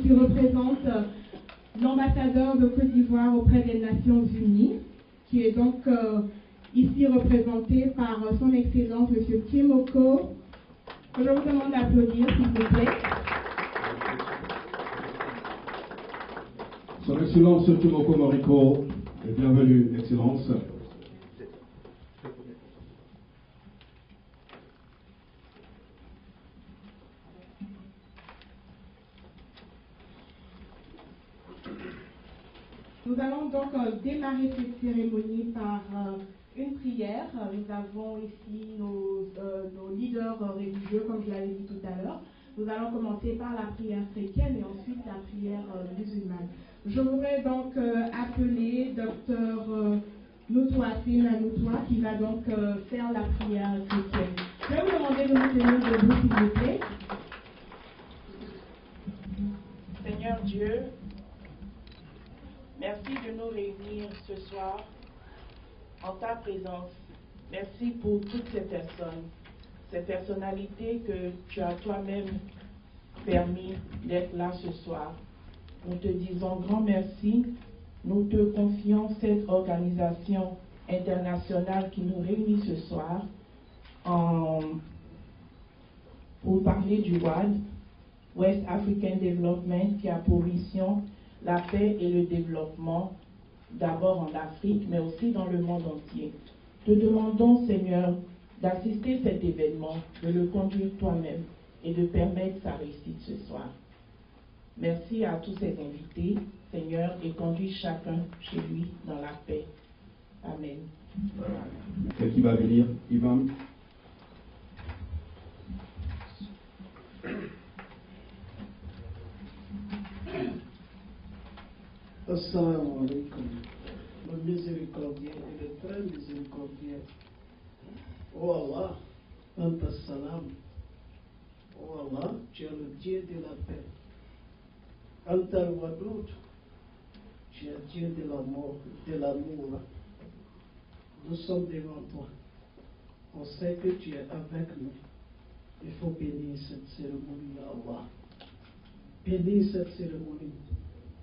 qui représente l'ambassadeur de Côte d'Ivoire auprès des Nations Unies, qui est donc ici représenté par son Excellence M. Kimoko. Je vous demande d'applaudir, s'il vous plaît. Son Excellence Kimoko Moriko, bienvenue, Excellence. Nous allons donc démarrer cette cérémonie par une prière. Nous avons ici nos leaders religieux, comme je l'avais dit tout à l'heure. Nous allons commencer par la prière chrétienne et ensuite la prière musulmane. Je voudrais donc appeler Dr Noutouassine Anoutoua qui va donc faire la prière chrétienne. Je vais vous demander de vous tenir debout, s'il vous plaît. Seigneur Dieu, merci de nous réunir ce soir en ta présence. Merci pour toutes ces personnalités que tu as toi-même permis d'être là ce soir. Nous te disons grand merci. Nous te confions cette organisation internationale qui nous réunit ce soir pour parler du WAD, West African Development, qui a pour mission la paix et le développement, d'abord en Afrique, mais aussi dans le monde entier. Te demandons, Seigneur, d'assister cet événement, de le conduire toi-même et de permettre sa réussite ce soir. Merci à tous ces invités, Seigneur, et conduis chacun chez lui dans la paix. Amen. Qui va venir, Imam? Assalamu alaikum. Le miséricordieux et le très miséricordieux. Oh Allah, Anta Salam. Oh Allah, tu es le Dieu de la paix. Anta al-Wadoud, tu es le Dieu de l'amour, Nous sommes devant toi. On sait que tu es avec nous. Il faut bénir cette cérémonie, Allah. Bénis cette cérémonie.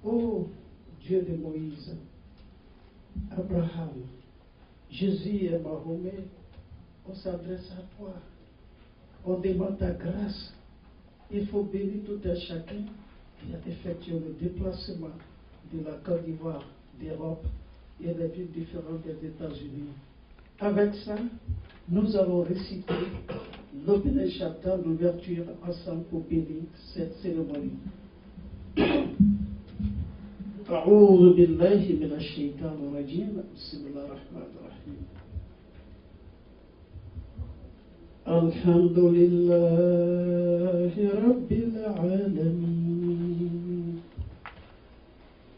Oh, Dieu de Moïse, Abraham, Jésus et Mahomet, on s'adresse à toi. On demande ta grâce. Il faut bénir tout un chacun qui a effectué le déplacement de la Côte d'Ivoire, d'Europe et des villes différentes des États-Unis. Avec ça, nous allons réciter l'Open Chapter d'ouverture ensemble pour bénir cette cérémonie. أعوذ بالله من الشيطان الرجيم بسم الله الرحمن الرحيم الحمد لله رب العالمين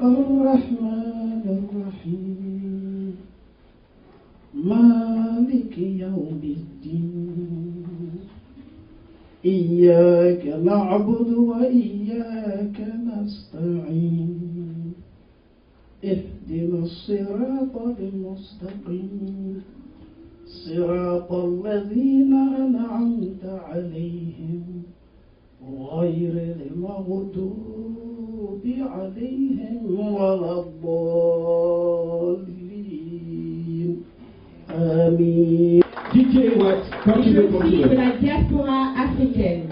الرحمن الرحيم مالك يوم الدين إياك نعبد وإياك نستعين اهدنا الصراط المستقيم صراط الذين أنعمت عليهم غير المغضوب عليهم ولا الضالين آمين. DJ Wax, quand tu veux De continuer. la diaspora africaine.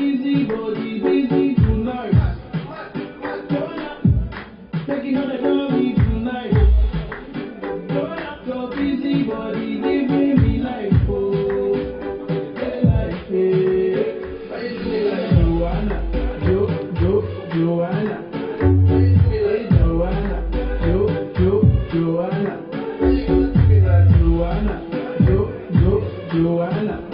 busy body, busy tonight. Taking on the dummy tonight. Your busy body giving me life, oh, life, Joanna, Joanna, Joanna, Joanna, Joanna, Joanna.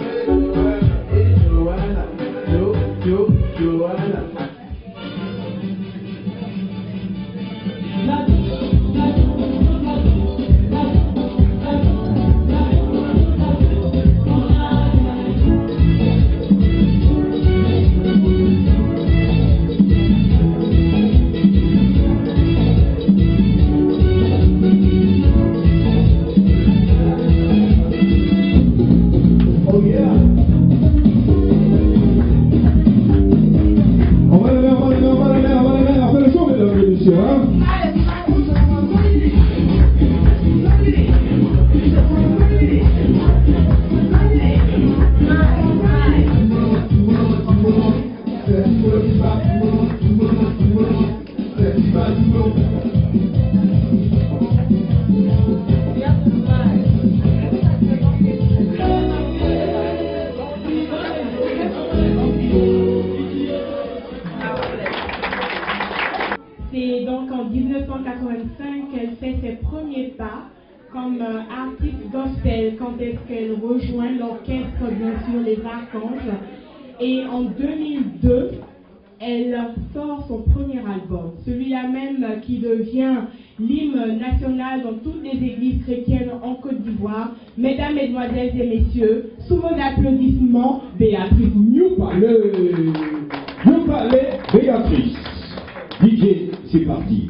C'est donc en 1985 qu'elle fait ses premiers pas comme artiste gospel quand est-ce qu'elle rejoint l'orchestre, bien sûr, les Archanges. Et en 2002, elle sort son premier album, celui-là même qui devient l'hymne national dans toutes les églises chrétiennes en Côte d'Ivoire. Mesdames, Mesdemoiselles et Messieurs, sous vos applaudissements, Béatrice Nous parlez, Béatrice. DJ, c'est parti.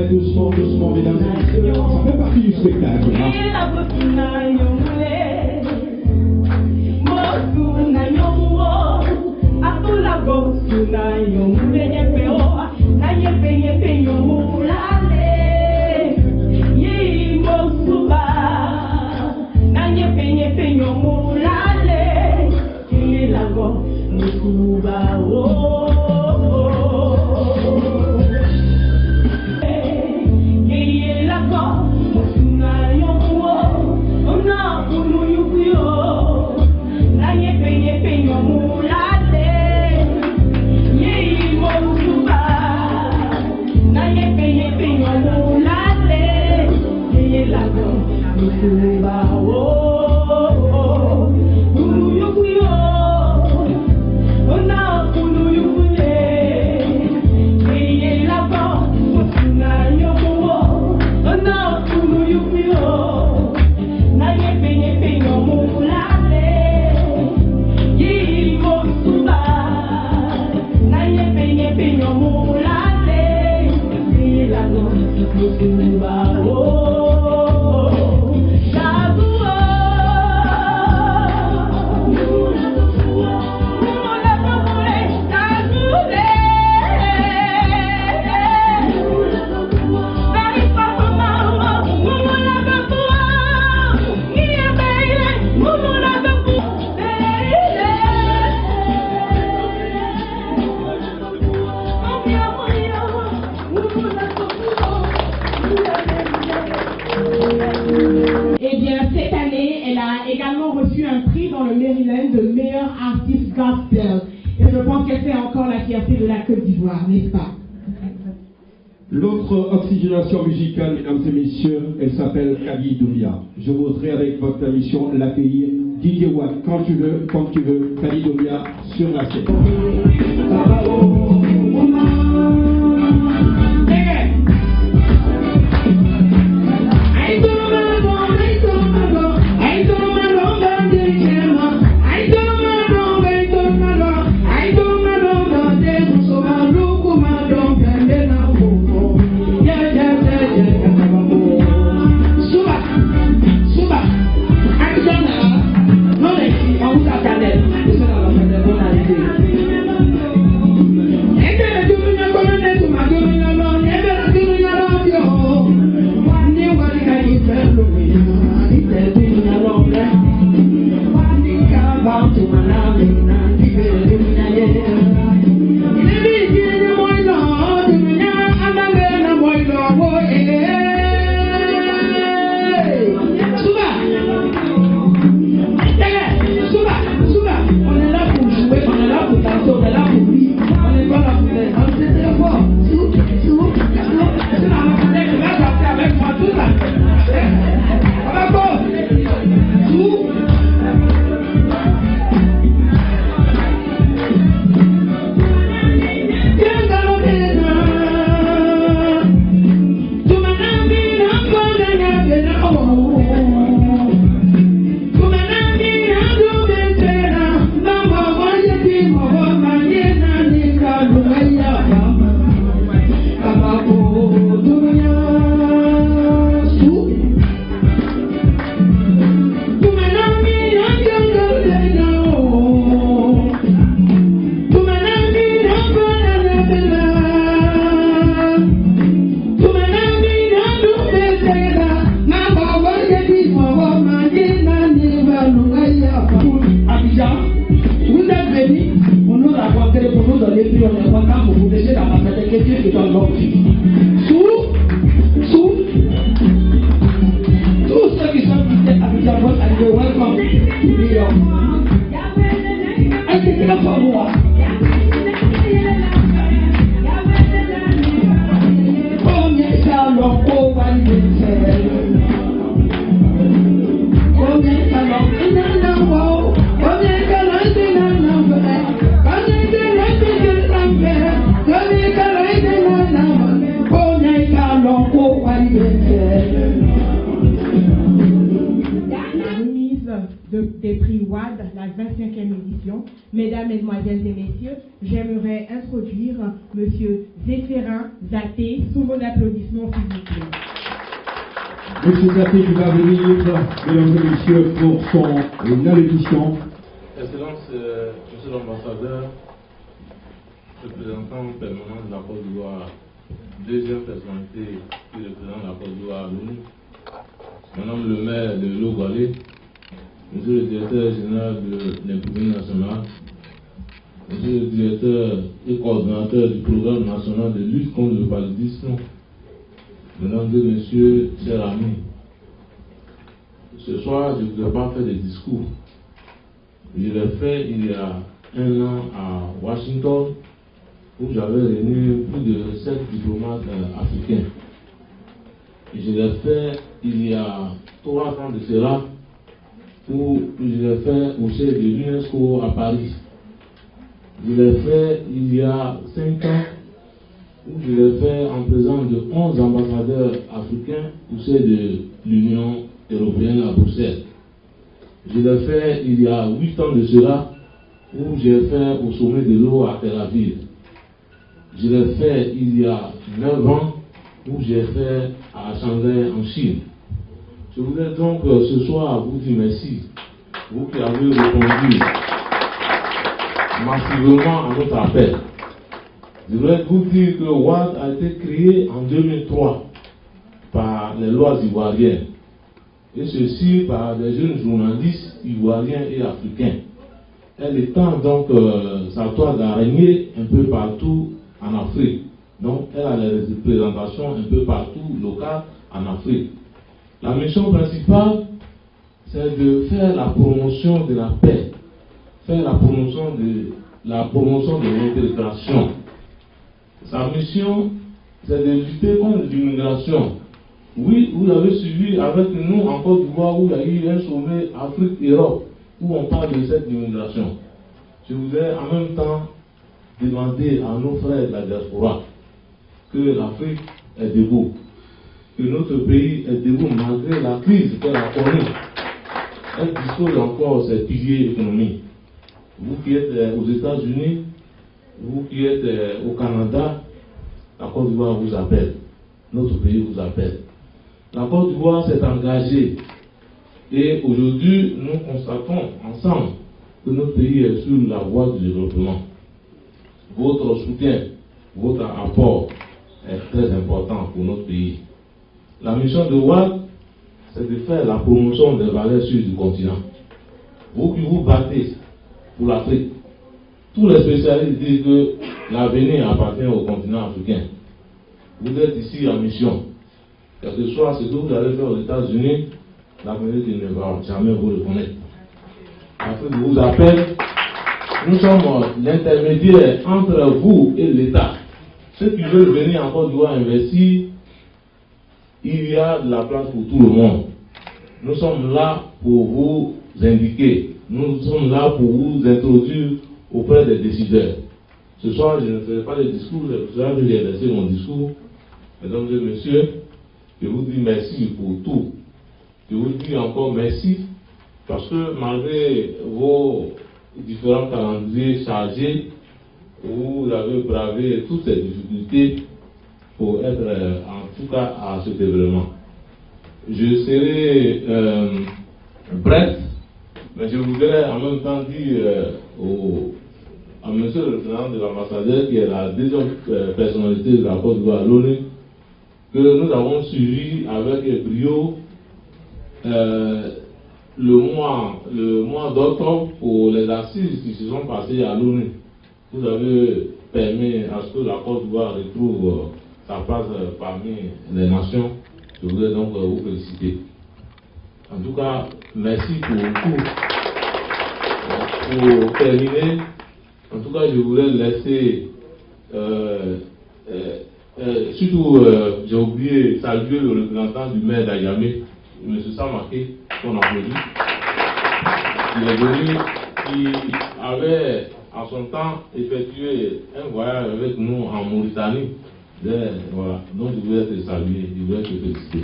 Doucement, doucement, mesdames et messieurs, ça fait partie du spectacle. également reçu un prix dans le Maryland de meilleur artiste gospel. Et je pense qu'elle fait encore la fierté de la Côte d'Ivoire, n'est-ce pas? L'autre oxygénation musicale, mesdames et messieurs, elle s'appelle Kadi Doumbia. Je voudrais avec votre permission l'accueillir DJ Watt, quand tu veux, comme tu veux, Kalidomia sur la scène. Des prix WAD, la 25e édition. Mesdames, Mesdemoiselles et Messieurs, j'aimerais introduire M. Zéphérin Zaté, sous mon applaudissement s'il vous plaît. M. Zaté qui va venir, mesdames et messieurs, pour son allocution. Excellence, Monsieur l'ambassadeur, représentant permanent de la Côte d'Ivoire, deuxième personnalité qui représente la Côte d'Ivoire à l'ONU, Madame le maire de Logolé, Monsieur le directeur général de l'Imprimerie nationale, Monsieur le directeur et coordonnateur du programme national de lutte contre le paludisme, Mesdames et Messieurs, chers amis, ce soir, je ne voudrais pas faire des discours. Je l'ai fait il y a un an à Washington, où j'avais réuni plus de 7 diplomates africains. Et je l'ai fait il y a 3 ans de cela, où je l'ai fait au siège de l'UNESCO à Paris. Je l'ai fait il y a 5 ans, où je l'ai fait en présence de 11 ambassadeurs africains au siège de l'Union européenne à Bruxelles. Je l'ai fait il y a 8 ans de cela, où j'ai fait au sommet de l'eau à Tel Aviv. Je l'ai fait il y a 9 ans, où j'ai fait à Shanghai en Chine. Je voudrais donc ce soir vous dire merci, vous qui avez répondu massivement à notre appel. Je voudrais vous dire que WAD a été créé en 2003 par les lois ivoiriennes, et ceci par des jeunes journalistes ivoiriens et africains. Elle étend donc sa toile d'araignée un peu partout en Afrique. Donc elle a des représentations un peu partout locales en Afrique. La mission principale, c'est de faire la promotion de la paix, faire la promotion de l'intégration. Sa mission, c'est de lutter contre l'immigration. Oui, vous avez suivi avec nous en Côte d'Ivoire où il y a eu un sommet Afrique-Europe. où on parle de cette immigration, je voudrais en même temps demander à nos frères de la diaspora que l'Afrique est debout, que notre pays est debout malgré la crise qu'elle a connue. Elle dispose encore de ses piliers économiques. Vous qui êtes aux États-Unis, vous qui êtes au Canada, la Côte d'Ivoire vous appelle, notre pays vous appelle. La Côte d'Ivoire s'est engagée et aujourd'hui nous constatons ensemble que notre pays est sur la voie du développement. Votre soutien, votre apport est très important pour notre pays. La mission de WAD, c'est de faire la promotion des valeurs sûres du continent. Vous qui vous battez pour l'Afrique, tous les spécialistes disent que l'avenir appartient au continent africain. Vous êtes ici en mission. Quel que soit ce que vous allez faire aux États-Unis, l'Amérique ne va jamais vous reconnaître. L'Afrique vous appelle. Nous sommes l'intermédiaire entre vous et l'État. Ceux qui veulent venir en Côte d'Ivoire investir, il y a de la place pour tout le monde. Nous sommes là pour vous indiquer. Nous sommes là pour vous introduire auprès des décideurs. Ce soir, je ne ferai pas de discours, c'est pour cela que j'ai laissé mon discours. Mesdames et messieurs, je vous dis merci pour tout. Je vous dis encore merci parce que malgré vos différents calendriers chargés, vous avez bravé toutes ces difficultés pour être en tout cas à cet événement. Je serai bref, mais je voudrais en même temps dire à monsieur le président de l'ambassadeur, qui est la deuxième personnalité de la Côte d'Ivoire à l'ONU, que nous avons suivi avec brio le mois d'octobre pour les assises qui se sont passées à l'ONU. Vous avez permis à ce que la Côte d'Ivoire retrouve sa place parmi les nations. Je voudrais donc vous féliciter. En tout cas, merci pour tout. Pour terminer, en tout cas, je voulais laisser surtout, j'ai oublié saluer le représentant du maire d'Ayamé, M. Samaké, qu'on applaudit. Il est venu, qui avait en son temps effectué un voyage avec nous en Mauritanie. Voilà. Donc je voulais te saluer, je voulais te féliciter.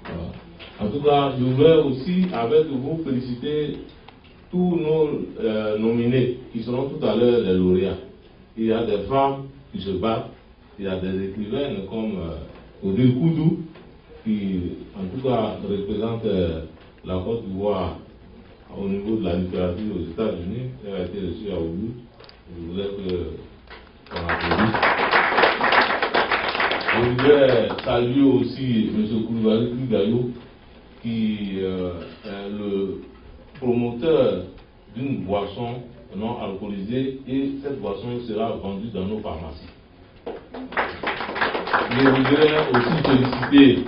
Voilà. En tout cas, je voulais aussi avec vous féliciter tous nos nominés qui seront tout à l'heure les lauréats. Il y a des femmes qui se battent, il y a des écrivaines comme Odile Koudou qui en tout cas représente la Côte d'Ivoire au niveau de la littérature aux États-Unis. Elle a été reçue à Oulu. Je voulais qu'on applaudisse. Je voudrais saluer aussi M. Koulibaly Gayou, qui est le promoteur d'une boisson non alcoolisée, et cette boisson sera vendue dans nos pharmacies. Je voudrais aussi féliciter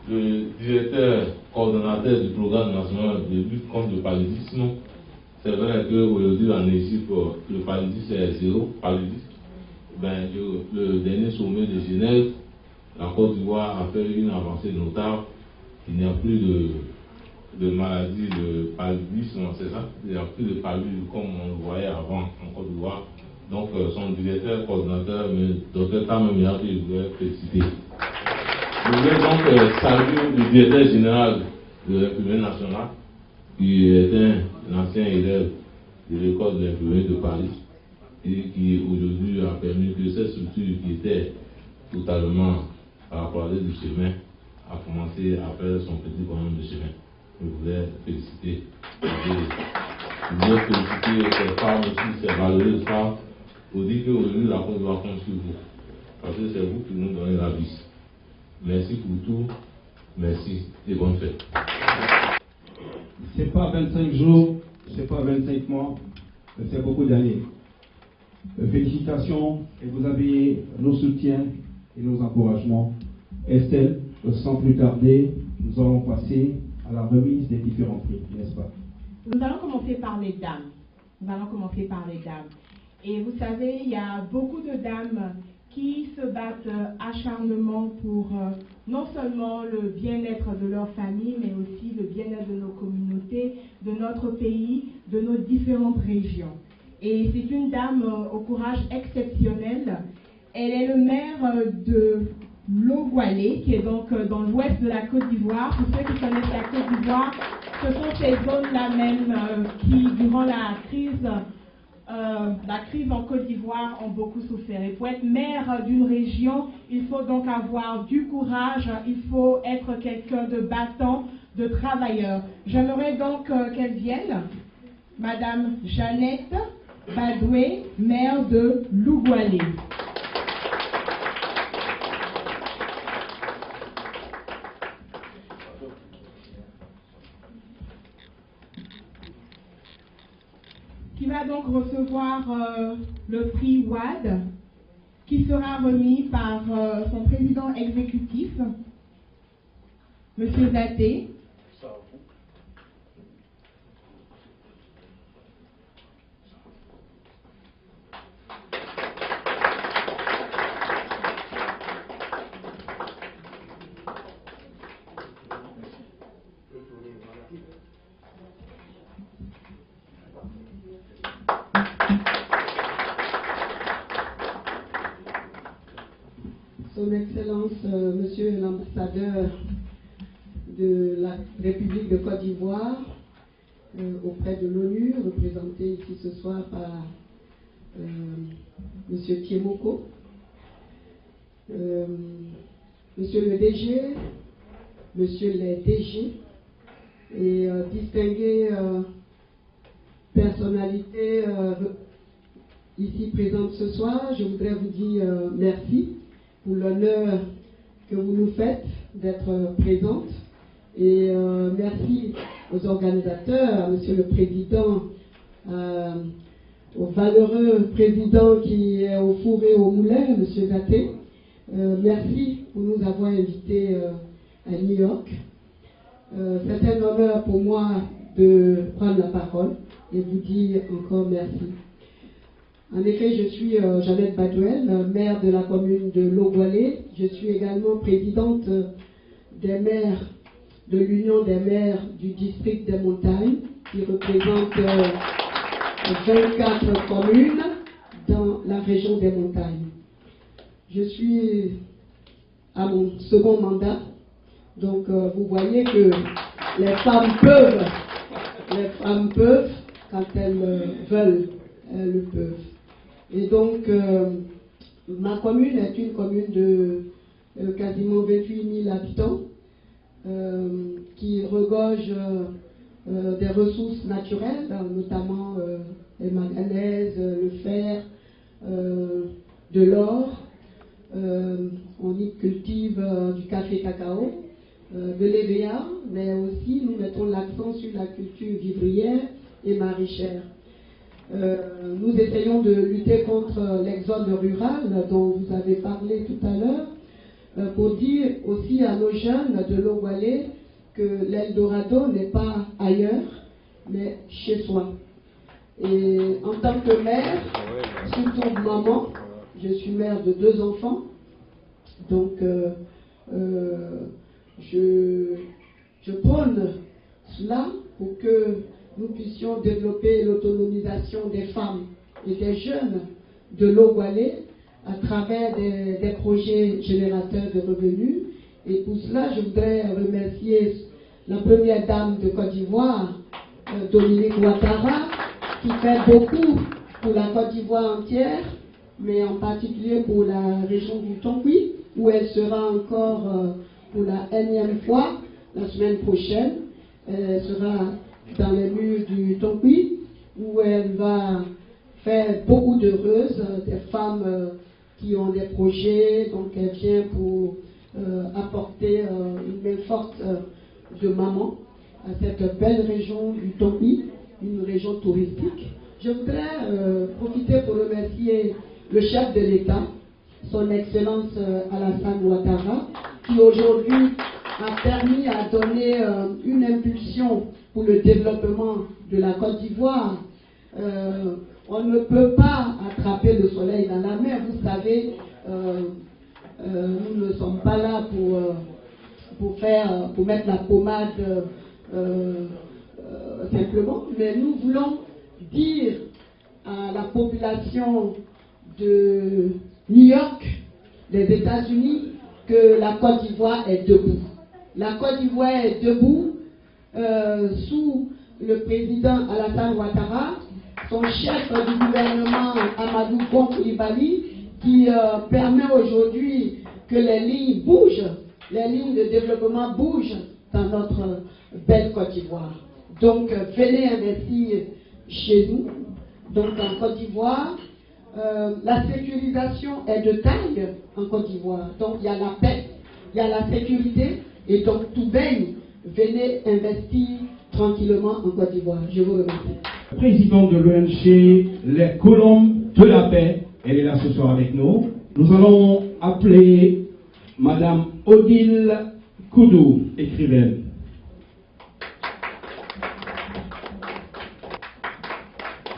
le directeur coordonnateur du programme national de lutte contre le paludisme. C'est vrai qu'aujourd'hui en Égypte, le paludisme est zéro. Ben, le dernier sommet de Genève, la Côte d'Ivoire a fait une avancée notable. Il n'y a plus de maladie de paludisme, c'est ça. Il n'y a plus de paludisme comme on le voyait avant en Côte d'Ivoire. Donc son directeur, coordinateur, Dr Tamem Yabi, je voulais féliciter. Je voulais donc saluer le directeur général de l'Infirmerie nationale, qui est un ancien élève de l'école de l'infirmerie de Paris, et qui aujourd'hui a permis que cette structure qui était totalement à la croisée du chemin a commencé à faire son petit bonhomme de chemin. Je voulais féliciter. Je voulais féliciter ces femmes aussi, ces valeureuses femmes, pour dire qu'aujourd'hui la Côte d'Ivoire compte sur vous. Parce que c'est vous qui nous donnez la vie. Merci pour tout. Merci et bonne fête. C'est pas 25 jours, c'est pas 25 mois, c'est beaucoup d'années. Félicitations et vous avez nos soutiens et nos encouragements. Estelle, sans plus tarder, nous allons passer à la remise des différents prix, n'est-ce pas? Nous allons commencer par les dames. Et vous savez, il y a beaucoup de dames qui se battent acharnement pour non seulement le bien-être de leur famille, mais aussi le bien-être de nos communautés, de notre pays, de nos différentes régions. Et c'est une dame au courage exceptionnel. Elle est le maire de Logwalé, qui est donc dans l'ouest de la Côte d'Ivoire. Pour ceux qui connaissent la Côte d'Ivoire, ce sont ces zones-là même qui, durant la crise en Côte d'Ivoire, ont beaucoup souffert. Et pour être maire d'une région, il faut donc avoir du courage, il faut être quelqu'un de battant, de travailleur. J'aimerais donc qu'elle vienne, Madame Jeannette Badoué, maire de Logwalé. Qui va donc recevoir le prix WAD, qui sera remis par son président exécutif, M. Zaté. Son Excellence, Monsieur l'ambassadeur de la République de Côte d'Ivoire auprès de l'ONU, représenté ici ce soir par Monsieur Tiemoko, Monsieur le DG, Monsieur les DG et distinguées personnalités ici présentes ce soir, je voudrais vous dire merci pour l'honneur que vous nous faites d'être présente. Et merci aux organisateurs, à Monsieur le Président, au valeureux président qui est au four et au moulin, Monsieur Zaté. Merci pour nous avoir invités à New York. C'est un honneur pour moi de prendre la parole et vous dire encore merci. En effet, je suis Jeannette Badoué, maire de la commune de Logwalé. Je suis également présidente des maires de l'Union des maires du district des montagnes, qui représente 24 communes dans la région des montagnes. Je suis à mon second mandat, donc vous voyez que les femmes peuvent quand elles veulent, elles le peuvent. Et donc, ma commune est une commune de quasiment 28 000 habitants qui regorge des ressources naturelles, notamment les manganèses, le fer, de l'or. On y cultive du café cacao, de l'EVA, mais aussi nous mettons l'accent sur la culture vivrière et maraîchère. Nous essayons de lutter contre l'exode rural dont vous avez parlé tout à l'heure, pour dire aussi à nos jeunes de Logwalé que l'Eldorado n'est pas ailleurs, mais chez soi. Et en tant que mère, surtout maman, je suis mère de 2 enfants, donc je prône cela pour que nous puissions développer l'autonomisation des femmes et des jeunes de Logwalé à travers des projets générateurs de revenus. Et pour cela, je voudrais remercier la première dame de Côte d'Ivoire, Dominique Ouattara, qui fait beaucoup pour la Côte d'Ivoire entière, mais en particulier pour la région du Tongui, où elle sera encore pour la énième fois la semaine prochaine. Elle sera dans les murs du Tongui, où elle va faire beaucoup d'heureuses, des femmes qui ont des projets, donc elle vient pour apporter une main forte de maman à cette belle région du Tongui, une région touristique. Je voudrais profiter pour remercier le chef de l'État, son Excellence Alassane Ouattara, qui aujourd'hui a permis à donner une impulsion pour le développement de la Côte d'Ivoire. On ne peut pas attraper le soleil dans la mer. Vous savez Nous ne sommes pas là pour mettre la pommade simplement, mais nous voulons dire à la population de New York, des États-Unis, que la Côte d'Ivoire est debout. La Côte d'Ivoire est debout sous le président Alassane Ouattara, son chef du gouvernement Amadou Gon Coulibaly, qui permet aujourd'hui que les lignes bougent, les lignes de développement bougent dans notre belle Côte d'Ivoire. Donc venez investir chez nous. Donc en Côte d'Ivoire, la sécurisation est de taille en Côte d'Ivoire. Donc il y a la paix, il y a la sécurité, et donc tout baigne. Venez investir tranquillement en Côte d'Ivoire. Je vous remercie. Président de l'ONG Les Colombes de la Paix, elle est là ce soir avec nous. Nous allons appeler Madame Odile Koudou, écrivaine.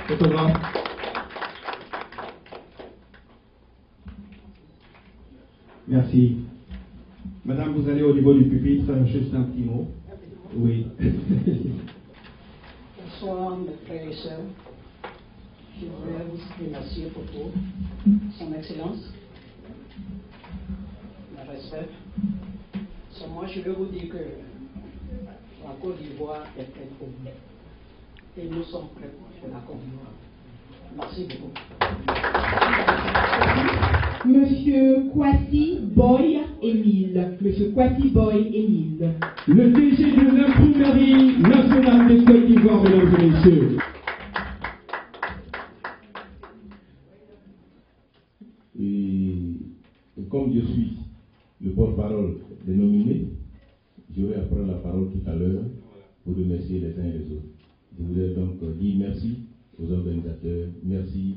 Photographe. Merci. Madame, vous allez au niveau du pupitre, juste un petit mot. Oui. Bonsoir mes frères et sœurs. Je voudrais vous remercier pour tout. Son Excellence, le respect. Moi, je veux vous dire que la Côte d'Ivoire est prête pour vous. Et nous sommes prêts pour la Côte d'Ivoire. Merci beaucoup. Monsieur Kwasi Boy Émile. Monsieur Kwasi Boy Émile. Le DG de l'Imprimerie nationale de Côte d'Ivoire, mesdames et messieurs. Et comme je suis le porte-parole des nominés, je vais prendre la parole tout à l'heure pour remercier les uns et les autres. Je voudrais donc dire merci aux organisateurs, merci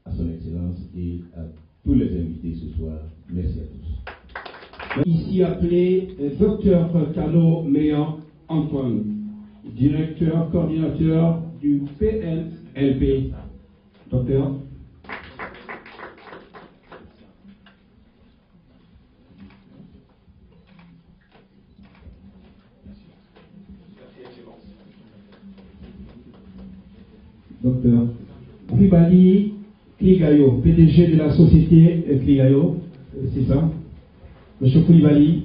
à son Excellence et à tous les invités ce soir. Merci à tous. Ici appelé Dr Kano Méan Antoine, directeur coordinateur du PNLP. Docteur. Docteur Koulibaly Kligayo, PDG de la société Kligayo, c'est ça? Monsieur Koulibaly.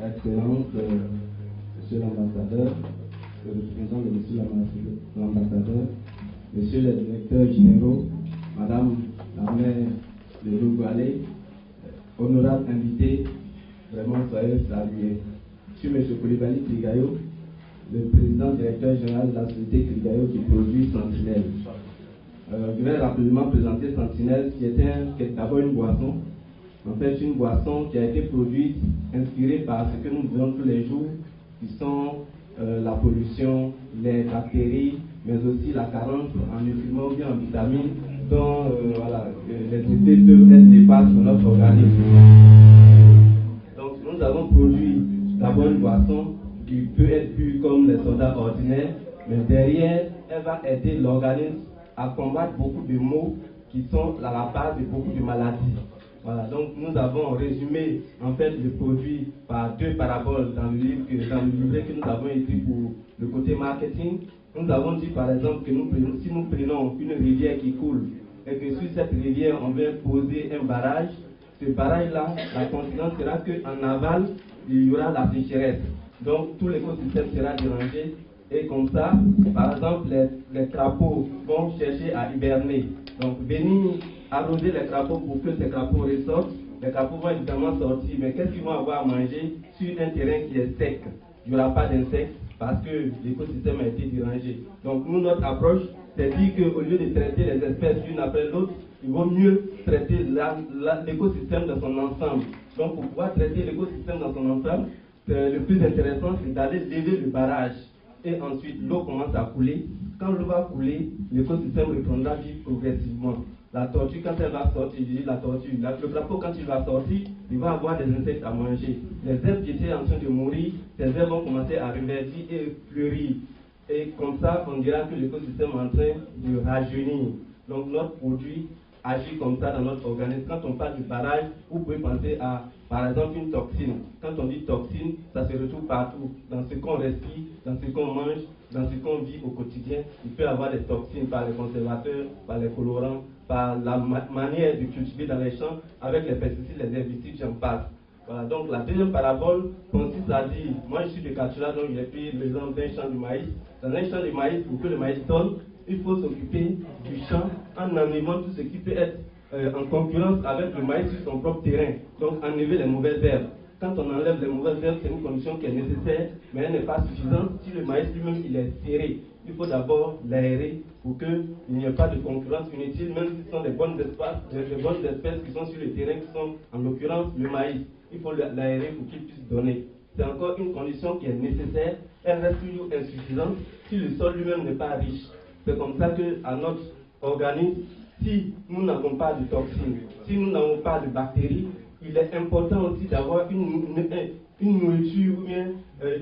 Excellence, Monsieur l'ambassadeur, le représentant de Monsieur l'ambassadeur, Monsieur les directeurs généraux, Madame la maire de Lougalé, honorables invités, vraiment soyez salués. Je suis M. Koulibaly Kligayo, le président directeur général de la société Kligayo qui produit Sentinelle. Je vais rapidement présenter Sentinelle qui est d'abord une boisson. En fait, une boisson qui a été produite, inspirée par ce que nous faisons tous les jours, qui sont la pollution, les bactéries, mais aussi la carence en nutriments ou bien en vitamines, dont les effets peuvent être néfastes sur notre organisme. Donc, nous avons produit d'abord une boisson qui peut être bu comme les sodas ordinaires, mais derrière, elle va aider l'organisme à combattre beaucoup de maux qui sont à la base de beaucoup de maladies. Voilà, donc nous avons résumé en fait le produit par deux paraboles dans le livret que nous avons écrit pour le côté marketing. Nous avons dit par exemple que si nous prenons une rivière qui coule et que sur cette rivière on vient poser un barrage, ce barrage-là, la conséquence sera qu'en aval, il y aura la sécheresse. Donc tout l'écosystème sera dérangé et comme ça, par exemple, les crapauds vont chercher à hiberner. Donc venir arroser les crapauds pour que ces crapauds ressortent. Les crapauds vont évidemment sortir, mais qu'est-ce qu'ils vont avoir à manger sur un terrain qui est sec? Il n'y aura pas d'insectes parce que l'écosystème a été dérangé. Donc nous, notre approche, c'est dire qu'au lieu de traiter les espèces l'une après l'autre, il vaut mieux traiter l'écosystème dans son ensemble. Donc pour pouvoir traiter l'écosystème dans son ensemble, le plus intéressant, c'est d'aller lever le barrage. Et ensuite, l'eau commence à couler. Quand l'eau va couler, l'écosystème reprendra vie progressivement. La tortue, quand elle va sortir, je dis la tortue, le crapaud, quand il va sortir, il va avoir des insectes à manger. Les herbes qui étaient en train de mourir, ces herbes vont commencer à reverdir et fleurir. Et comme ça, on dira que l'écosystème est en train de rajeunir. Donc notre produit agit comme ça dans notre organisme. Quand on parle du barrage, vous pouvez penser à, par exemple, une toxine. Quand on dit toxine, ça se retrouve partout. Dans ce qu'on respire, dans ce qu'on mange, dans ce qu'on vit au quotidien. Il peut y avoir des toxines par les conservateurs, par les colorants, par la manière de cultiver dans les champs, avec les pesticides, les herbicides, j'en passe. Voilà, donc la deuxième parabole consiste à dire, moi je suis de Kachula, donc j'ai pris l'exemple d'un champ de maïs. Dans un champ de maïs, pour que le maïs donne, il faut s'occuper du champ en enlevant tout ce qui peut être en concurrence avec le maïs sur son propre terrain. Donc enlever les mauvaises herbes. Quand on enlève les mauvaises herbes, c'est une condition qui est nécessaire, mais elle n'est pas suffisante si le maïs lui-même il est serré. Il faut d'abord l'aérer pour qu'il n'y ait pas de concurrence inutile, même si ce sont des bonnes espèces qui sont sur le terrain, qui sont en l'occurrence le maïs. Il faut l'aérer pour qu'il puisse donner. C'est encore une condition qui est nécessaire, elle reste toujours insuffisante si le sol lui-même n'est pas riche. C'est comme ça qu'à notre organisme, si nous n'avons pas de toxines, si nous n'avons pas de bactéries, il est important aussi d'avoir une nourriture ou bien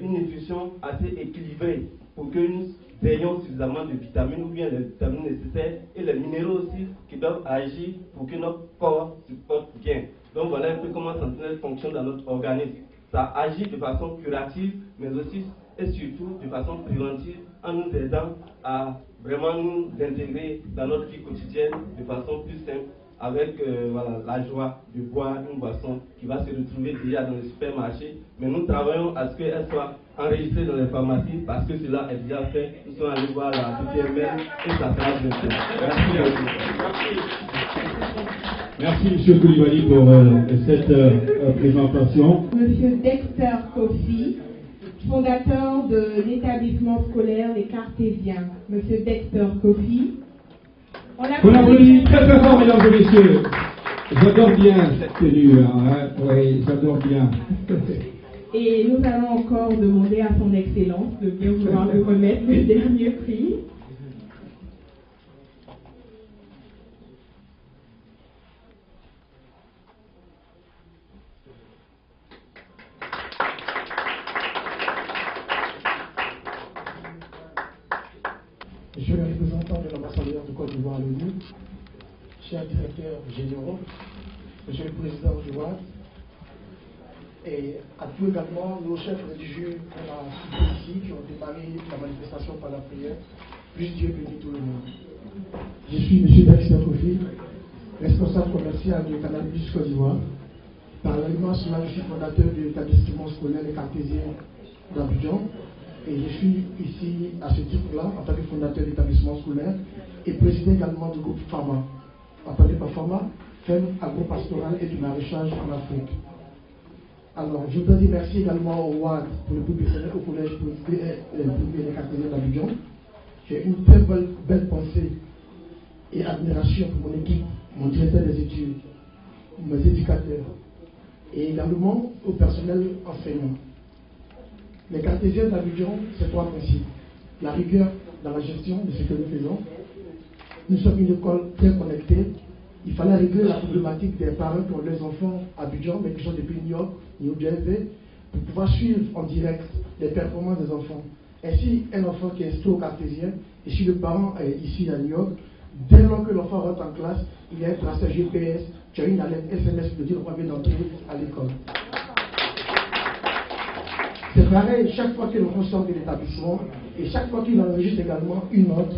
une nutrition assez équilibrée pour que nous ayons suffisamment de vitamines ou bien les vitamines nécessaires et les minéraux aussi qui doivent agir pour que notre corps se porte bien. Donc voilà un peu comment Sentinelle fonctionne dans notre organisme. Ça agit de façon curative, mais aussi et surtout de façon préventive en nous aidant à vraiment nous intégrer dans notre vie quotidienne de façon plus simple avec voilà, la joie de boire une boisson qui va se retrouver déjà dans les supermarchés. Mais nous travaillons à ce qu'elle soit enregistrée dans les pharmacies parce que cela est déjà fait. Nous sommes allés voir la BPML et ça sera bientôt. Merci M. Koulibaly pour cette présentation. Monsieur Dexter Kofi, fondateur de l'établissement scolaire Les Cartésiens. Monsieur Dexter Kofi. On applaudit très très fort, mesdames et messieurs. J'adore bien cette tenue, hein. Oui, j'adore bien. Et nous allons encore demander à son Excellence de bien vouloir lui remettre le dernier prix. Monsieur le représentant de l'ambassadeur de Côte d'Ivoire à l'ONU, chers directeurs généraux, monsieur le président du WAD, et à tous également nos chefs religieux qu'on a cités ici, qui ont démarré la manifestation par la prière, puisse Dieu bénir tout le monde. Je suis monsieur Dexter Kofi, responsable commercial du Canal Plus Côte d'Ivoire. Parallèlement, je suis fondateur de l'établissement scolaire Les Cartésiens d'Abidjan. Et je suis ici à ce titre-là, en tant que fondateur d'établissement scolaire et président également du groupe Pharma. Appelé par Pharma, ferme agro-pastorale et du maraîchage en Afrique. Alors, je voudrais dire merci également au WAD pour le public au collège privé Les Cartésiens d'Abidjan. J'ai une très belle pensée et admiration pour mon équipe, mon directeur des études, mes éducateurs et également au personnel enseignant. Les Cartésiens d'Abidjan, c'est trois principes. La rigueur dans la gestion de ce que nous faisons. Nous sommes une école très connectée. Il fallait régler la problématique des parents qui ont leurs enfants à Abidjan, mais qui sont depuis New York, New Jersey, pour pouvoir suivre en direct les performances des enfants. Et si un enfant qui est inscrit au Cartésien, et si le parent est ici à New York, dès lors que l'enfant rentre en classe, il y a un tracé GPS, tu as une alerte SMS qui te dit l'enfant vient d'entrer à l'école. C'est pareil, chaque fois que l'enfant sort de l'établissement, et chaque fois qu'il enregistre également une note,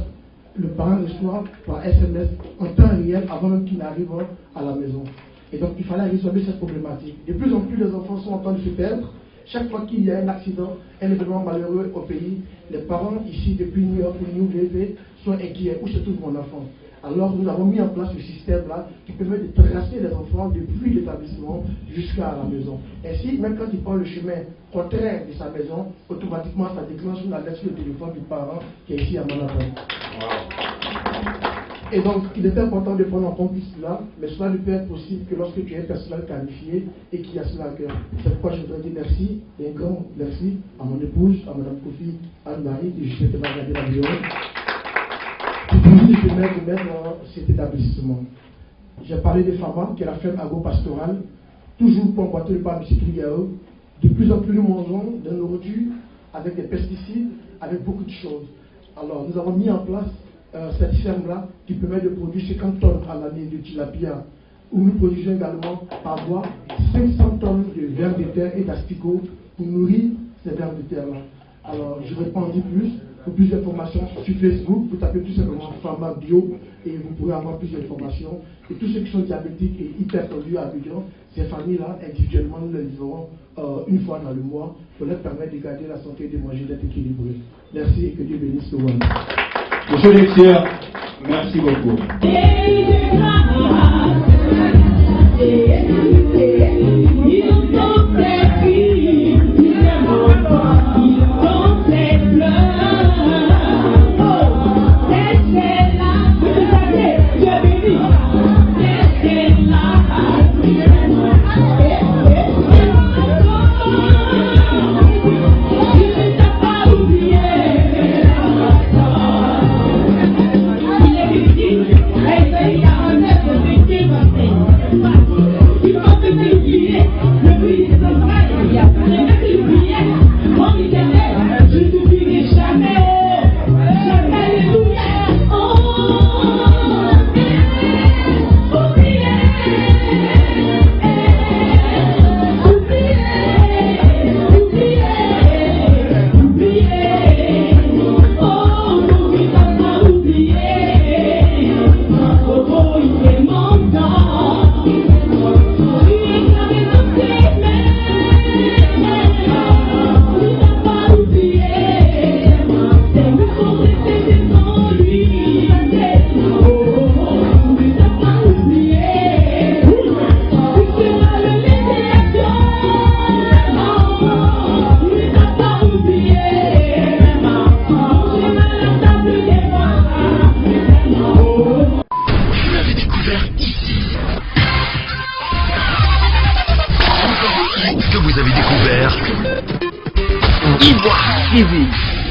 le parent reçoit par SMS en temps réel avant même qu'il n'arrive à la maison. Et donc il fallait résoudre cette problématique. De plus en plus, les enfants sont en train de se perdre. Chaque fois qu'il y a un accident, un événement malheureux au pays, les parents ici, depuis New York ou New Jersey, sont inquiets. Où se trouve mon enfant? Alors nous avons mis en place ce système-là qui permet de tracer les enfants depuis l'établissement jusqu'à la maison. Ainsi, même quand il prend le chemin contraire de sa maison, automatiquement ça déclenche une alerte sur le téléphone du parent qui est ici à Manhattan. Et donc, il est important de prendre en compte cela, mais cela ne peut être possible que lorsque tu es un personnel qualifié et qui a cela à cœur. C'est pourquoi je voudrais dire merci, et un grand merci à mon épouse, à Mme Kofi Anne-Marie, qui je vais regarder la vidéo, qui permet de mettre dans cet établissement. J'ai parlé des FAMA, qui est la ferme agro-pastorale, toujours pour emboîter le pas de Cyprien. De plus en plus, nous mangeons de la nourriture avec des pesticides, avec beaucoup de choses. Alors, nous avons mis en place cette ferme-là qui permet de produire 50 tonnes à l'année de tilapia, où nous produisons également par mois 500 tonnes de vers de terre et d'asticots pour nourrir ces vers de terre-là. Alors, je ne vais pas en dire plus. Pour plus d'informations sur Facebook, vous tapez tout simplement Pharma Bio et vous pourrez avoir plus d'informations. Et tous ceux qui sont diabétiques et hypertendus à Abidjan, ces familles-là, individuellement, nous les livrons une fois dans le mois pour leur permettre de garder la santé et de manger, d'être équilibrés. Merci et que Dieu bénisse le monde. Monsieur Lecteur, merci beaucoup.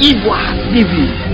Ivoire TV.